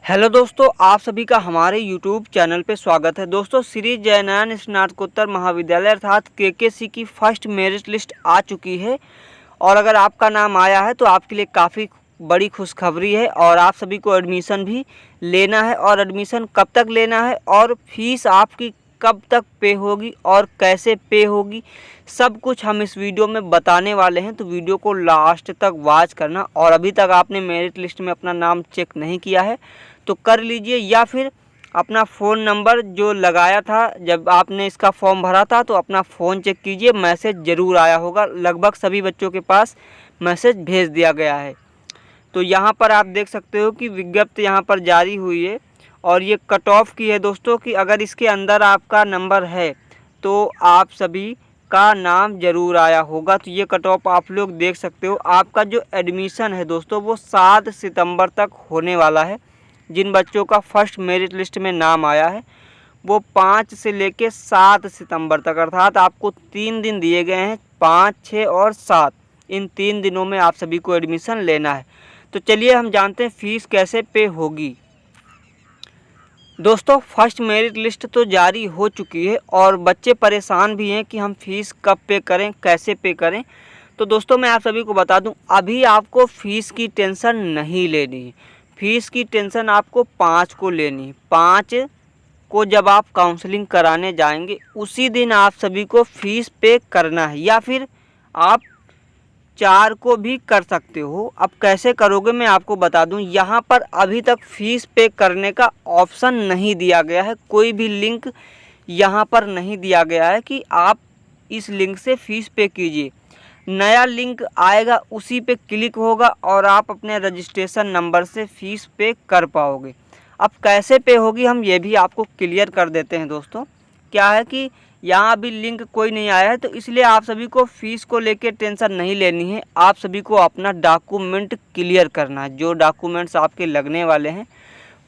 Hello दोस्तों, आप सभी का हमारे YouTube चैनल पे स्वागत है। दोस्तों, श्री जयनारायण स्नातकोत्तर महाविद्यालय अर्थात केकेसी की फर्स्ट मेरिट लिस्ट आ चुकी है और अगर आपका नाम आया है तो आपके लिए काफ़ी बड़ी खुशखबरी है और आप सभी को एडमिशन भी लेना है। और एडमिशन कब तक लेना है और फीस आपकी कब तक पे होगी और कैसे पे होगी, सब कुछ हम इस वीडियो में बताने वाले हैं। तो वीडियो को लास्ट तक वॉच करना। और अभी तक आपने मेरिट लिस्ट में अपना नाम चेक नहीं किया है तो कर लीजिए, या फिर अपना फ़ोन नंबर जो लगाया था जब आपने इसका फॉर्म भरा था तो अपना फ़ोन चेक कीजिए, मैसेज ज़रूर आया होगा। लगभग सभी बच्चों के पास मैसेज भेज दिया गया है। तो यहाँ पर आप देख सकते हो कि विज्ञप्ति यहाँ पर जारी हुई है और ये कट ऑफ की है दोस्तों, कि अगर इसके अंदर आपका नंबर है तो आप सभी का नाम ज़रूर आया होगा। तो ये कट ऑफ आप लोग देख सकते हो। आपका जो एडमिशन है दोस्तों वो 7 सितंबर तक होने वाला है। जिन बच्चों का फर्स्ट मेरिट लिस्ट में नाम आया है वो 5 से लेके 7 सितंबर तक, अर्थात आपको 3 दिन दिए गए हैं, 5, 6 और 7। इन 3 दिनों में आप सभी को एडमिशन लेना है। तो चलिए हम जानते हैं फ़ीस कैसे पे होगी। दोस्तों, फर्स्ट मेरिट लिस्ट तो जारी हो चुकी है और बच्चे परेशान भी हैं कि हम फ़ीस कब पे करें, कैसे पे करें। तो दोस्तों, मैं आप सभी को बता दूं, अभी आपको फ़ीस की टेंशन नहीं लेनी है। फ़ीस की टेंशन आपको 5 को लेनी है। 5 को जब आप काउंसलिंग कराने जाएंगे उसी दिन आप सभी को फ़ीस पे करना है, या फिर आप 4 को भी कर सकते हो। अब कैसे करोगे मैं आपको बता दूं। यहाँ पर अभी तक फ़ीस पे करने का ऑप्शन नहीं दिया गया है, कोई भी लिंक यहाँ पर नहीं दिया गया है कि आप इस लिंक से फ़ीस पे कीजिए। नया लिंक आएगा उसी पे क्लिक होगा और आप अपने रजिस्ट्रेशन नंबर से फ़ीस पे कर पाओगे। अब कैसे पे होगी हम ये भी आपको क्लियर कर देते हैं दोस्तों। क्या है कि यहाँ अभी लिंक कोई नहीं आया है तो इसलिए आप सभी को फ़ीस को लेकर टेंशन नहीं लेनी है। आप सभी को अपना डॉक्यूमेंट क्लियर करना है। जो डॉक्यूमेंट्स आपके लगने वाले हैं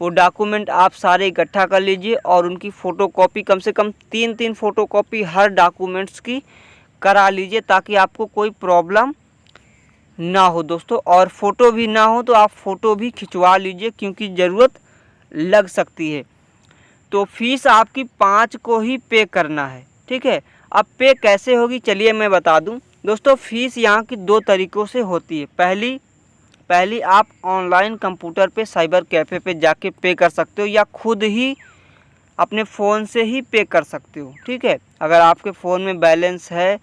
वो डॉक्यूमेंट आप सारे इकट्ठा कर लीजिए और उनकी फ़ोटोकॉपी कम से कम 3-3 फ़ोटोकॉपी हर डॉक्यूमेंट्स की करा लीजिए, ताकि आपको कोई प्रॉब्लम ना हो दोस्तों। और फ़ोटो भी ना हो तो आप फ़ोटो भी खिंचवा लीजिए, क्योंकि ज़रूरत लग सकती है। तो फ़ीस आपकी 5 को ही पे करना है, ठीक है। अब पे कैसे होगी चलिए मैं बता दूं दोस्तों। फ़ीस यहाँ की 2 तरीक़ों से होती है। पहली आप ऑनलाइन कंप्यूटर पे साइबर कैफ़े पे जाके पे कर सकते हो, या खुद ही अपने फ़ोन से ही पे कर सकते हो, ठीक है। अगर आपके फ़ोन में बैलेंस है,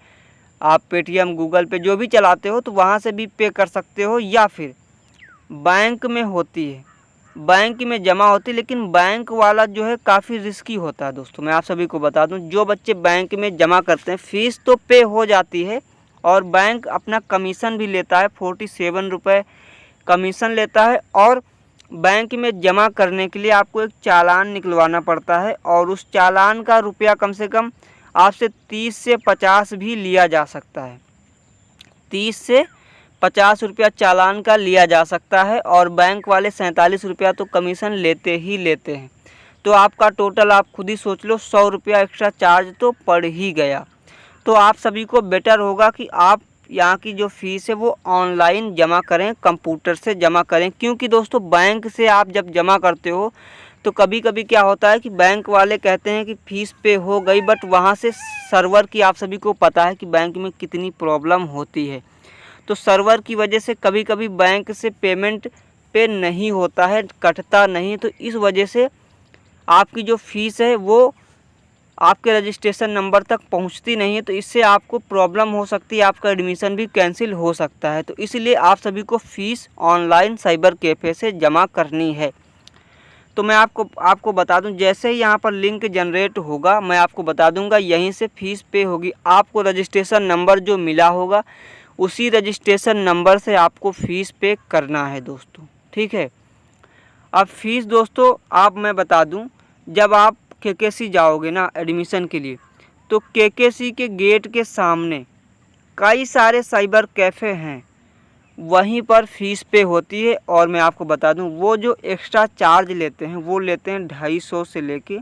आप पेटीएम, गूगल पे जो भी चलाते हो तो वहाँ से भी पे कर सकते हो, या फिर बैंक में होती है, बैंक में जमा होती है। लेकिन बैंक वाला जो है काफ़ी रिस्की होता है दोस्तों। मैं आप सभी को बता दूं, जो बच्चे बैंक में जमा करते हैं फ़ीस तो पे हो जाती है और बैंक अपना कमीशन भी लेता है, 47 रुपये कमीशन लेता है। और बैंक में जमा करने के लिए आपको एक चालान निकलवाना पड़ता है और उस चालान का रुपया कम से कम आपसे 30 से 50 भी लिया जा सकता है। 30 से 50 रुपया चालान का लिया जा सकता है और बैंक वाले 47 रुपया तो कमीशन लेते ही लेते हैं। तो आपका टोटल आप खुद ही सोच लो, 100 रुपया एक्स्ट्रा चार्ज तो पड़ ही गया। तो आप सभी को बेटर होगा कि आप यहाँ की जो फ़ीस है वो ऑनलाइन जमा करें, कंप्यूटर से जमा करें। क्योंकि दोस्तों बैंक से आप जब जमा करते हो तो कभी कभी क्या होता है कि बैंक वाले कहते हैं कि फ़ीस पे हो गई, बट वहाँ से सर्वर की आप सभी को पता है कि बैंक में कितनी प्रॉब्लम होती है। तो सर्वर की वजह से कभी कभी बैंक से पेमेंट पे नहीं होता है, कटता नहीं। तो इस वजह से आपकी जो फ़ीस है वो आपके रजिस्ट्रेशन नंबर तक पहुंचती नहीं है। तो इससे आपको प्रॉब्लम हो सकती है, आपका एडमिशन भी कैंसिल हो सकता है। तो इसलिए आप सभी को फ़ीस ऑनलाइन साइबर कैफ़े से जमा करनी है। तो मैं आपको बता दूं, जैसे ही यहाँ पर लिंक जनरेट होगा मैं आपको बता दूंगा, यहीं से फ़ीस पे होगी। आपको रजिस्ट्रेशन नंबर जो मिला होगा उसी रजिस्ट्रेशन नंबर से आपको फ़ीस पे करना है दोस्तों, ठीक है। अब फ़ीस दोस्तों मैं बता दूं, जब आप केकेसी जाओगे ना एडमिशन के लिए, तो केकेसी के गेट के सामने कई सारे साइबर कैफ़े हैं, वहीं पर फ़ीस पे होती है। और मैं आपको बता दूं, वो जो एक्स्ट्रा चार्ज लेते हैं वो लेते हैं 250 से लेके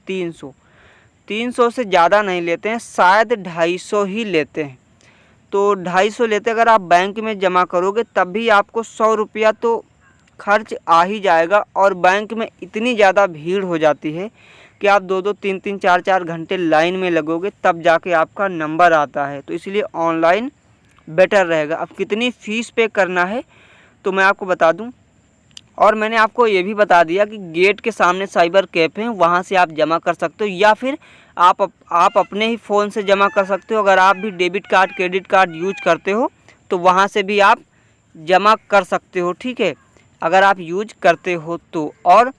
300 से ज़्यादा नहीं लेते हैं, शायद 250 ही लेते हैं। तो 250 लेते, अगर आप बैंक में जमा करोगे तब भी आपको 100 रुपया तो खर्च आ ही जाएगा। और बैंक में इतनी ज़्यादा भीड़ हो जाती है कि आप 2-2, 3-3, 4-4 घंटे लाइन में लगोगे तब जाके आपका नंबर आता है। तो इसलिए ऑनलाइन बेटर रहेगा। अब कितनी फ़ीस पे करना है तो मैं आपको बता दूं, और मैंने आपको ये भी बता दिया कि गेट के सामने साइबर कैफ़े हैं, वहाँ से आप जमा कर सकते हो, या फिर आप अपने ही फ़ोन से जमा कर सकते हो। अगर आप भी debit card credit card use करते हो तो वहाँ से भी आप जमा कर सकते हो, ठीक है, अगर आप यूज करते हो तो। और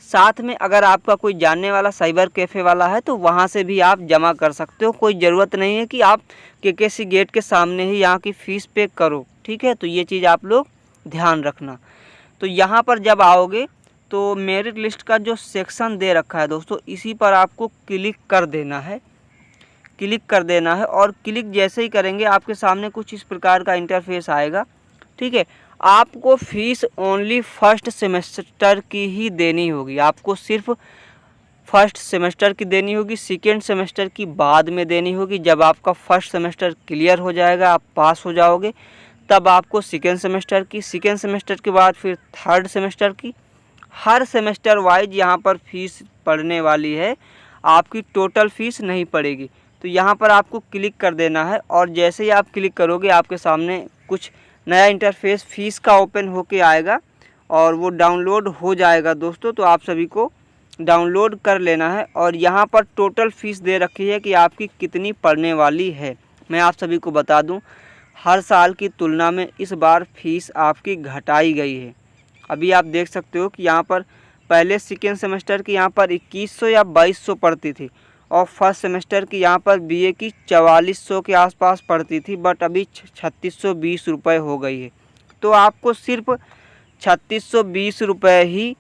साथ में अगर आपका कोई जानने वाला साइबर कैफ़े वाला है तो वहाँ से भी आप जमा कर सकते हो। कोई ज़रूरत नहीं है कि आप केकेसी गेट के सामने ही यहाँ की फ़ीस पे करो, ठीक है। तो ये चीज़ आप लोग ध्यान रखना। तो यहाँ पर जब आओगे तो मेरिट लिस्ट का जो सेक्शन दे रखा है दोस्तों, इसी पर आपको क्लिक कर देना है, और क्लिक जैसे ही करेंगे आपके सामने कुछ इस प्रकार का इंटरफेस आएगा, ठीक है। आपको फ़ीस ओनली फर्स्ट सेमेस्टर की ही देनी होगी, आपको सिर्फ फर्स्ट सेमेस्टर की देनी होगी, सेकेंड सेमेस्टर की बाद में देनी होगी। जब आपका फर्स्ट सेमेस्टर क्लियर हो जाएगा, आप पास हो जाओगे, तब आपको सेकेंड सेमेस्टर के बाद फिर थर्ड सेमेस्टर की, हर सेमेस्टर वाइज यहाँ पर फ़ीस पड़ने वाली है, आपकी टोटल फ़ीस नहीं पड़ेगी। तो यहाँ पर आपको क्लिक कर देना है, और जैसे ही आप क्लिक करोगे आपके सामने कुछ नया इंटरफेस फ़ीस का ओपन होके आएगा और वो डाउनलोड हो जाएगा दोस्तों। तो आप सभी को डाउनलोड कर लेना है, और यहाँ पर टोटल फ़ीस दे रखी है कि आपकी कितनी पड़ने वाली है। मैं आप सभी को बता दूं, हर साल की तुलना में इस बार फ़ीस आपकी घटाई गई है। अभी आप देख सकते हो कि यहाँ पर पहले सेकेंड सेमेस्टर की यहाँ पर 2100 या 2200 पड़ती थी, और फर्स्ट सेमेस्टर की यहाँ पर बीए की 4400 के आसपास पड़ती थी, बट अभी 3620 रुपये हो गई है। तो आपको सिर्फ 3620 रुपये ही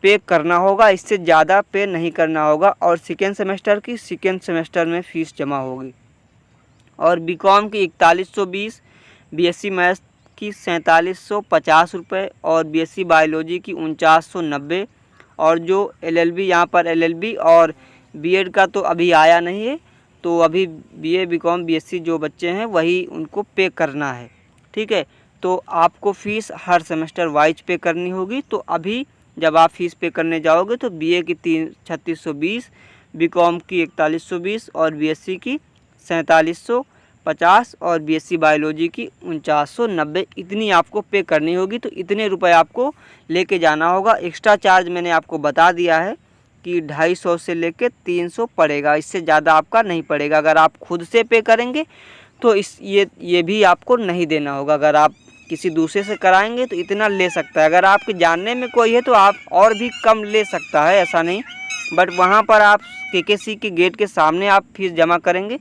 पे करना होगा, इससे ज़्यादा पे नहीं करना होगा। और सेकेंड सेमेस्टर में फ़ीस जमा होगी। और बीकॉम की 4120, बीएससी मैथ्स की 4750 रुपये, और बीएससी बायोलॉजी की 4990, और जो एलएलबी यहाँ पर एलएलबी और बीएड का तो अभी आया नहीं है, तो अभी बीए बीकॉम बीएससी जो बच्चे हैं वही उनको पे करना है, ठीक है। तो आपको फ़ीस हर सेमेस्टर वाइज पे करनी होगी। तो अभी जब आप फ़ीस पे करने जाओगे तो बीए की 3620, बीकॉम की 4120, और बीएससी की 4750, और बीएससी बायोलॉजी की 4990, इतनी आपको पे करनी होगी। तो इतने रुपए आपको लेके जाना होगा। एक्स्ट्रा चार्ज मैंने आपको बता दिया है कि 250 से लेके 300 पड़ेगा, इससे ज़्यादा आपका नहीं पड़ेगा। अगर आप खुद से पे करेंगे तो ये भी आपको नहीं देना होगा। अगर आप किसी दूसरे से कराएंगे तो इतना ले सकता है। अगर आपके जानने में कोई है तो आप और भी कम ले सकता है, ऐसा नहीं। बट वहाँ पर आप केकेसी के गेट के सामने आप फीस जमा करेंगे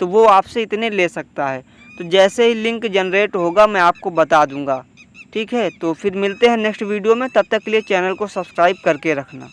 तो वो आपसे इतने ले सकता है। तो जैसे ही लिंक जनरेट होगा मैं आपको बता दूंगा, ठीक है। तो फिर मिलते हैं नेक्स्ट वीडियो में, तब तक के लिए चैनल को सब्सक्राइब करके रखना।